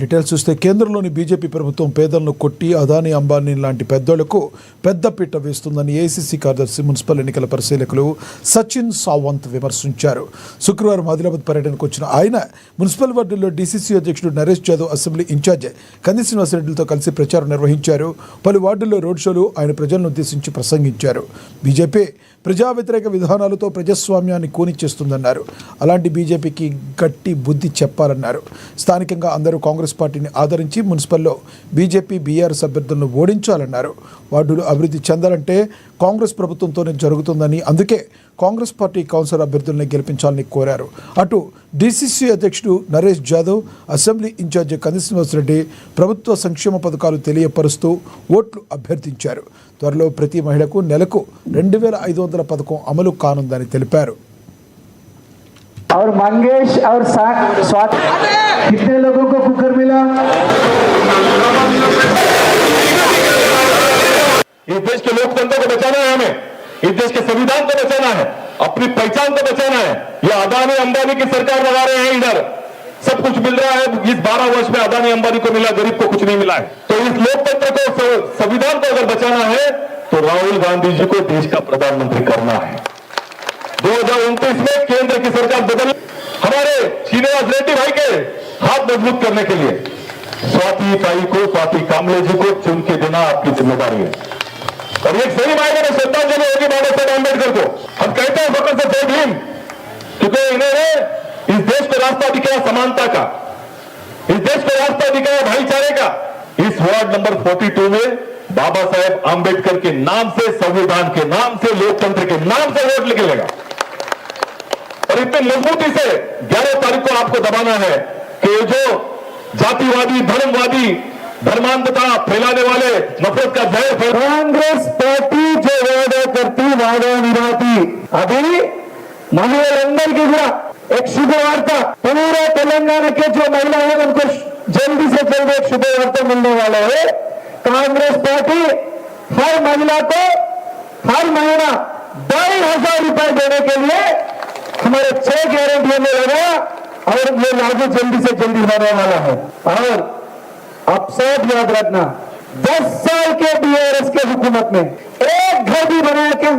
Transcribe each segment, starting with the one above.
Details చూస్తే కేంద్రంలోని BJP ప్రభుత్వం పేదలను కొట్టి అదానీ అంబానీ లాంటి పెద్దోళ్లకు పెద్దపీట వేస్తుందని ఏఐసీసీ కార్యదర్శి మున్సిపల్ ఎన్నికల పరిశీలకులు సచిన్ సావంత్ విమర్శించారు. శుక్రవారం ఆదిలాబాద్ పర్యటనకు వచ్చిన ఆయన మున్సిపల్ వార్డుల్లో డీసీసీ అధ్యక్షుడు నరేష్ యాదవ్, అసెంబ్లీ ఇన్ఛార్జ్ కంది శ్రీనివాసరెడ్డిలతో కలిసి ప్రచారం నిర్వహించారు. పలు వార్డుల్లో రోడ్ షోలు ఆయన ప్రజలను ఉద్దేశించి ప్రసంగించారు. బీజేపీ ప్రజా వ్యతిరేక విధానాలతో ప్రజాస్వామ్యాన్ని కూనిచ్చేస్తుందన్నారు. అలాంటి బీజేపీకి గట్టి బుద్ధి చెప్పాలన్నారు. స్థానికంగా అందరూ కాంగ్రెస్ పార్టీని ఆదరించి మున్సిపల్లో బీజేపీ బీఆర్ఎస్ అభ్యర్థులను ఓడించాలన్నారు. వార్డులు అభివృద్ధి చెందాలంటే కాంగ్రెస్ ప్రభుత్వంతోనే జరుగుతుందని, అందుకే కాంగ్రెస్ పార్టీ కౌన్సిలర్ అభ్యర్థుల్ని గెలిపించాలని కోరారు. అటు డీసీసీ అధ్యక్షుడు నరేష్ యాదవ్, అసెంబ్లీ ఇన్ఛార్జి కంది శ్రీనివాసరెడ్డి ప్రభుత్వ సంక్షేమ పథకాలు తెలియపరుస్తూ ఓట్లు అభ్యర్థించారు. త్వరలో ప్రతి మహిళకు నెలకు 2500 పథకం అమలు కానుందని తెలిపారు. और मंगेश और स्वाति कितने लोगों को कुकर मिला? इस देश के लोकतंत्र को बचाना है, हमें इस देश के संविधान को बचाना है, अपनी पहचान को बचाना है. ये अदानी अंबानी की सरकार लगा रहे हैं, इधर सब कुछ मिल रहा है. इस 12 वर्ष में अदानी अंबानी को मिला, गरीब को कुछ नहीं मिला है. तो इस लोकतंत्र को, संविधान को अगर बचाना है तो राहुल गांधी जी को देश का प्रधानमंत्री करना है. 2029 में केंद्र की सरकार बदल हमारे श्रीनिवास रेड्डी भाई के हाथ मजबूत करने के लिए स्वाति कामले जी को चुन के देना आपकी जिम्मेदारी है. और एक सही मायने में श्रद्धांजलि होगी बाबा साहब आंबेडकर को. हम कहते हैं फकर से जय भीम, क्योंकि इन्होंने इस देश को रास्ता दिखाया समानता का, इस देश को रास्ता दिखाया भाईचारे का. इस वार्ड नंबर 42 में बाबा साहेब आंबेडकर के नाम से, संविधान के नाम से, लोकतंत्र के नाम से वोट निकलेगा. और इतने मजबूती से 11 तारीख को आपको दबाना है कि जो जातिवादी, धर्मवादी, धर्मांधता फैलाने वाले, नफरत का जहर कांग्रेस पार्टी जो वादा करती वादा निभाती. अभी महिलाओं కూడా एक शुभवार्ता पूरे तेलंगाना के जो महिला है उनको जल्दी से जल्दी एक शुभवार्ता मिलने वाला है. कांग्रेस पार्टी हर महिला को हर महीना 22,000 रुपए देने के लिए हमारे 6 गारंटियों में लगा और ये लागू जल्दी से जल्दी होने वाला है. और अब सब याद रखना, 10 साल के बीआरएस के हुकूमत में एक घर भी बनाया क्या?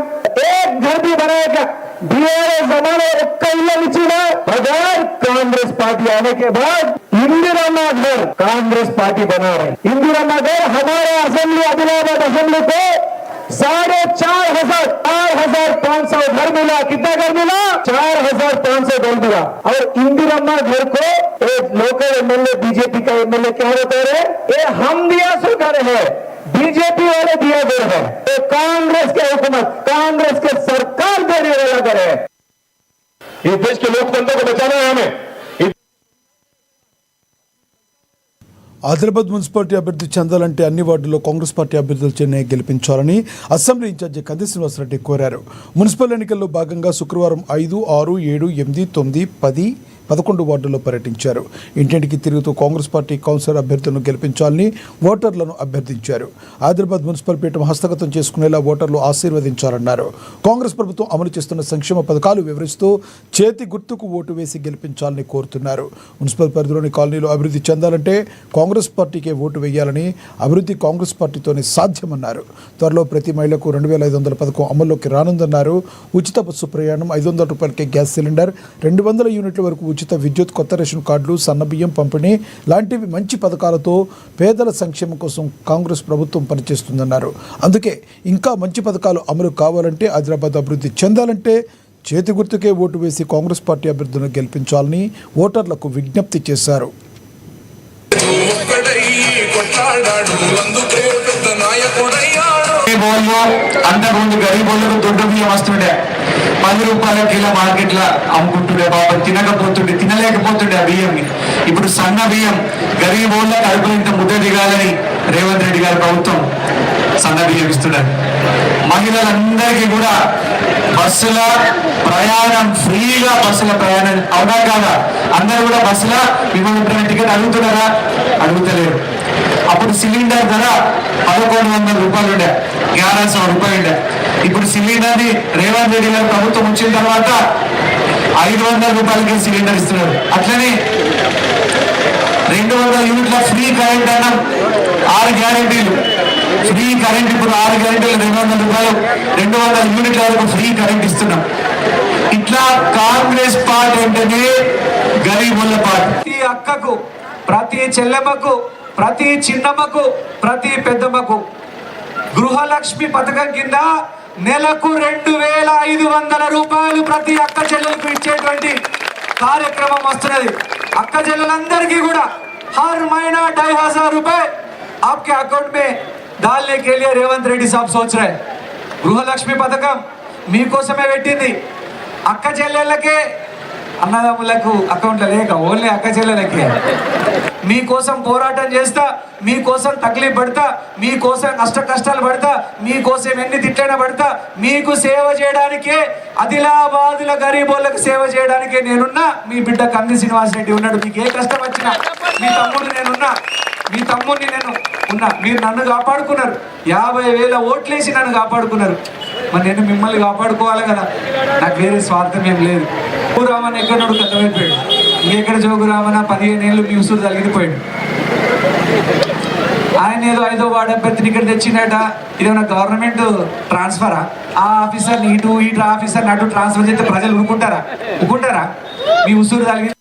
बीआरएस जमाने अगर कांग्रेस पार्टी आने के बाद इंदिरा घर कांग्रेस पार्टी बना रहे. इंदिरा घर हमारे असेंबली, आदिलाबाद असेंबली को 4,500 घर मिला. कितना घर मिला? 4,500 घर मिला. और इंदिरा घर को एक लोकल एमएलए, बीजेपी का एमएलए क्या बता रहे? ये हम दिया सरकार है, बीजेपी वाले दिया घर है. तो कांग्रेस के हुकूमत, कांग्रेस के सरकार देने वाला घर है. इस देश के लोकतंत्र को बचाना है हमें. ఆదిలాబాద్ మున్సిపాలిటీ అభ్యర్థి చెందాలంటే అన్ని వార్డుల్లో కాంగ్రెస్ పార్టీ అభ్యర్థులచే గెలిపించాలని అసెంబ్లీ ఇన్ఛార్జి కంది శ్రీనివాసరెడ్డి కోరారు. మున్సిపల్ ఎన్నికల్లో భాగంగా శుక్రవారం 5, 6, 7, 8, 9, 10, 11 వార్డుల్లో పర్యటించారు. ఇంటింటికి తిరుగుతూ కాంగ్రెస్ పార్టీ కౌన్సిలర్ అభ్యర్థులను గెలిపించాలని ఓటర్లను అభ్యర్థించారు. ఆదిలాబాద్ మున్సిపల్ పీఠం హస్తగతం చేసుకునేలా ఓటర్లు ఆశీర్వదించాలన్నారు. కాంగ్రెస్ ప్రభుత్వం అమలు చేస్తున్న సంక్షేమ పథకాలు వివరిస్తూ చేతి గుర్తుకు ఓటు వేసి గెలిపించాలని కోరుతున్నారు. మున్సిపల్ పరిధిలోని కాలనీలో అభివృద్ధి చెందాలంటే కాంగ్రెస్ పార్టీకే ఓటు వేయాలని, అభివృద్ధి కాంగ్రెస్ పార్టీతోనే సాధ్యమన్నారు. త్వరలో ప్రతి మహిళకు 2500 పథకం అమల్లోకి రానుందన్నారు. ఉచిత బస్సు ప్రయాణం, 500 రూపాయలకే గ్యాస్ సిలిండర్, 200 యూనిట్ల వరకు ఉచిత విద్యుత్, కొత్త రేషన్ కార్డులు, సన్నబియ్యం పంపిణీ లాంటివి మంచి పథకాలతో పేదల సంక్షేమం కోసం కాంగ్రెస్ ప్రభుత్వం పనిచేస్తుందన్నారు. అందుకే ఇంకా మంచి పథకాలు అమలు కావాలంటే, ఆదిలాబాద్ అభివృద్ధి చెందాలంటే చేతి గుర్తుకే ఓటు వేసి కాంగ్రెస్ పార్టీ అభ్యర్థులను గెలిపించాలని ఓటర్లకు విజ్ఞప్తి చేశారు. అంతకుముందు గరీబోళ్ళకు దొడ్డు బియ్యం వస్తుండే, 10 రూపాయల కిలో మార్కెట్ లో అమ్ముకుంటుండే. బాబా తినలేకపోతుండే ఆ బియ్యంని. ఇప్పుడు సన్న బియ్యం గరీబోళ్ళ కడుపు ఇంత ముద్ద దిగాలని రేవంత్ రెడ్డి గారి ప్రభుత్వం సన్న బియ్యం ఇస్తున్నారు. మహిళలందరికీ కూడా బస్సుల ప్రయాణం ఫ్రీగా, బస్సుల ప్రయాణం అవునా కాదా? అందరూ కూడా బస్సుల విమాన టికెట్ అడుగుతున్నారా? అడుగుతలేరు. అప్పుడు సిలిండర్ ధర 1,100 రూపాయలు ఉండే, 1,100 రూపాయలు ఉండే. ఇప్పుడు సిలిండర్ ని రేవంత్ రెడ్డి గారు ప్రభుత్వం వచ్చిన తర్వాత 500 రూపాయలకి సిలిండర్ ఇస్తున్నారు. అట్లనే 200 యూనిట్ల ఫ్రీ కరెంట్ అన్నాం, 6 గ్యారెంటీలు ఫ్రీ కరెంట్. ఇప్పుడు 6 గ్యారెంటీలు 200 రూపాయలు, 200 యూనిట్ల వరకు ఫ్రీ కరెంట్ ఇస్తున్నాం. ఇట్లా కాంగ్రెస్ పార్టీ అంటేనే గరీబుల పార్టీ. ప్రతి అక్కకు, ప్రతి చెల్లెమ్మకు, ప్రతి చిన్నమ్మకు, ప్రతి పెద్దమ్మకు గృహలక్ష్మి పథకం కింద నెలకు 2500 రూపాయలు ప్రతి అక్క చెల్లెలకు ఇచ్చేటువంటి కార్యక్రమం వస్తున్నది. అక్క చెల్లెలందరికీ కూడా हर महीना 2500 रुपए आपके अकाउंट में डालने के लिए रेवंत रेड्डी साहब सोच रहे हैं. గృహలక్ష్మి పథకం మీకోసమే పెట్టింది. అక్క చెల్లెళ్ళకే, అన్నదమ్ములకు అకౌంట్లో లేక ఓన్లీ అక్క చెల్లెలకి మీకోసం పోరాటం చేస్తా, మీకోసం తక్లీఫ్ పడతా, మీకోసం కష్టాలు పడతా, మీకోసం ఎన్ని తిట్లైనా పడతా, మీకు సేవ చేయడానికే, ఆదిలాబాదుల గరీబోళ్ళకి సేవ చేయడానికే నేనున్నా. మీ బిడ్డ కంది శ్రీనివాస్ రెడ్డి ఉన్నాడు. మీకు ఏ కష్టం వచ్చినా మీ తమ్ముడు నేనున్నా, మీ తమ్ముడిని నేను ఉన్నా. మీరు నన్ను కాపాడుకున్నారు, 50,000 ఓట్లేసి నన్ను కాపాడుకున్నారు. మరి నేను మిమ్మల్ని కాపాడుకోవాలి కదా, నాకు వేరే స్వార్థం ఏం లేదు. జోగురామన్ ఎక్కడోడు కథమైపోయాడు, ఇంకెక్కడ జోగురామన్ 15 ఏళ్ళు మీ ఉసురు తగిలిపోయాడు. ఆయన ఏదో 5వ వార్డు అభ్యర్థిని ఇక్కడ తెచ్చినట. ఇదేమన్నా గవర్నమెంట్ ట్రాన్స్ఫరా? ఆ ఆఫీసర్ని ఇటు ఆఫీసర్ని అటు ట్రాన్స్ఫర్ చేస్తే ప్రజలు ఊరుకుంటారా? మీ ఉసురు తగిలి